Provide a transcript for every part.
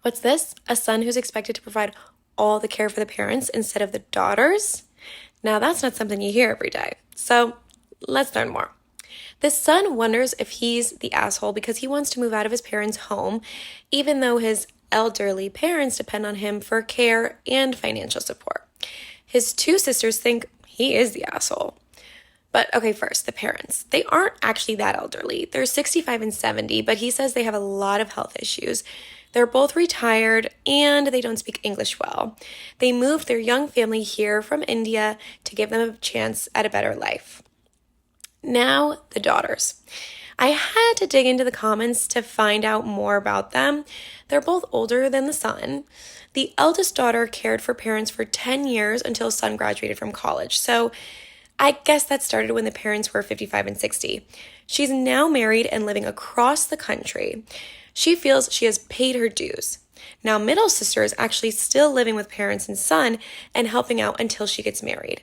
What's this? A son who's expected to provide all the care for the parents instead of the daughters? Now, that's not something you hear every day. So let's learn more. The son wonders if he's the asshole because he wants to move out of his parents' home, even though his elderly parents depend on him for care and financial support. His two sisters think he is the asshole. But okay, first, the parents. They aren't actually that elderly. They're 65 and 70, but he says they have a lot of health issues. They're both retired and they don't speak English well. They moved their young family here from India to give them a chance at a better life. Now, the daughters. I had to dig into the comments to find out more about them. They're both older than the son. The eldest daughter cared for parents for 10 years until son graduated from college. So I guess that started when the parents were 55 and 60. She's now married and living across the country. She feels she has paid her dues. Now, middle sister is actually still living with parents and son and helping out until she gets married.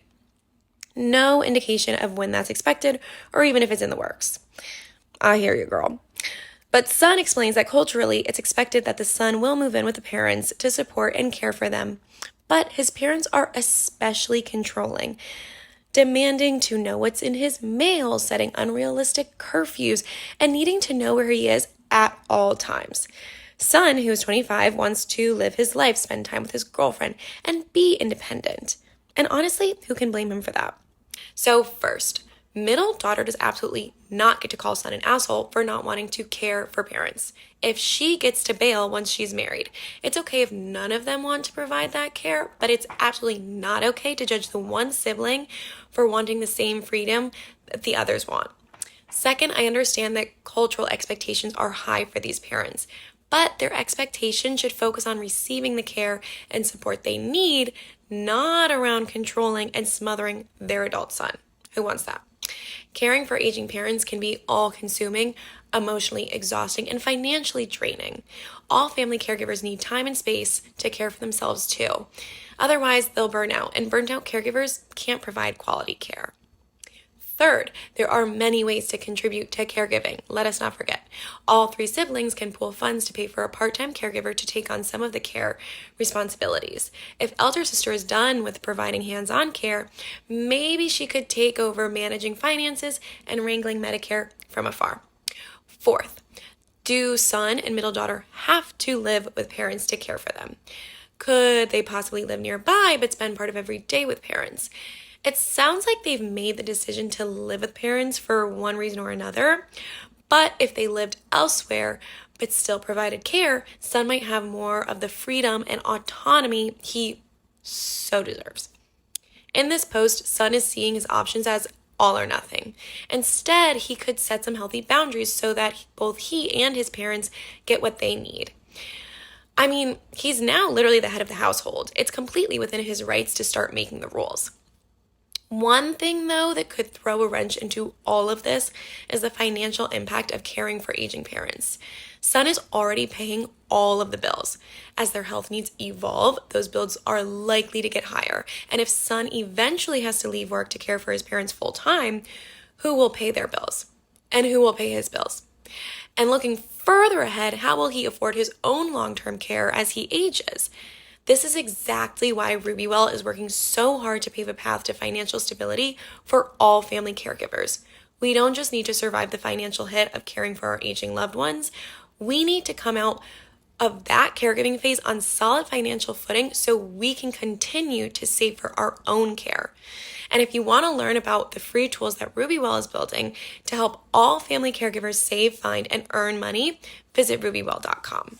No indication of when that's expected or even if it's in the works. I hear you, girl. But son explains that culturally it's expected that the son will move in with the parents to support and care for them. But his parents are especially controlling, demanding to know what's in his mail, setting unrealistic curfews, and needing to know where he is at all times. Son, who's 25, wants to live his life, spend time with his girlfriend, and be independent. And honestly, who can blame him for that? So first, middle daughter does absolutely not get to call son an asshole for not wanting to care for parents. If she gets to bail once she's married, it's okay if none of them want to provide that care, but it's absolutely not okay to judge the one sibling for wanting the same freedom that the others want. Second, I understand that cultural expectations are high for these parents, but their expectation should focus on receiving the care and support they need, not around controlling and smothering their adult son. Who wants that? Caring for aging parents can be all-consuming, emotionally exhausting, and financially draining. All family caregivers need time and space to care for themselves too. Otherwise, they'll burn out, and burnt-out caregivers can't provide quality care. Third, there are many ways to contribute to caregiving. Let us not forget. All three siblings can pool funds to pay for a part-time caregiver to take on some of the care responsibilities. If elder sister is done with providing hands-on care, maybe she could take over managing finances and wrangling Medicare from afar. Fourth, do son and middle daughter have to live with parents to care for them? Could they possibly live nearby but spend part of every day with parents? It sounds like they've made the decision to live with parents for one reason or another, but if they lived elsewhere but still provided care, son might have more of the freedom and autonomy he so deserves. In this post, son is seeing his options as all or nothing. Instead, he could set some healthy boundaries so that both he and his parents get what they need. I mean, he's now literally the head of the household. It's completely within his rights to start making the rules. One thing, though, that could throw a wrench into all of this is the financial impact of caring for aging parents. Son is already paying all of the bills. As their health needs evolve, those bills are likely to get higher. And if son eventually has to leave work to care for his parents full time, who will pay their bills? And who will pay his bills? And looking further ahead, how will he afford his own long-term care as he ages? This is exactly why RubyWell is working so hard to pave a path to financial stability for all family caregivers. We don't just need to survive the financial hit of caring for our aging loved ones. We need to come out of that caregiving phase on solid financial footing so we can continue to save for our own care. And if you want to learn about the free tools that RubyWell is building to help all family caregivers save, find, and earn money, visit rubywell.com.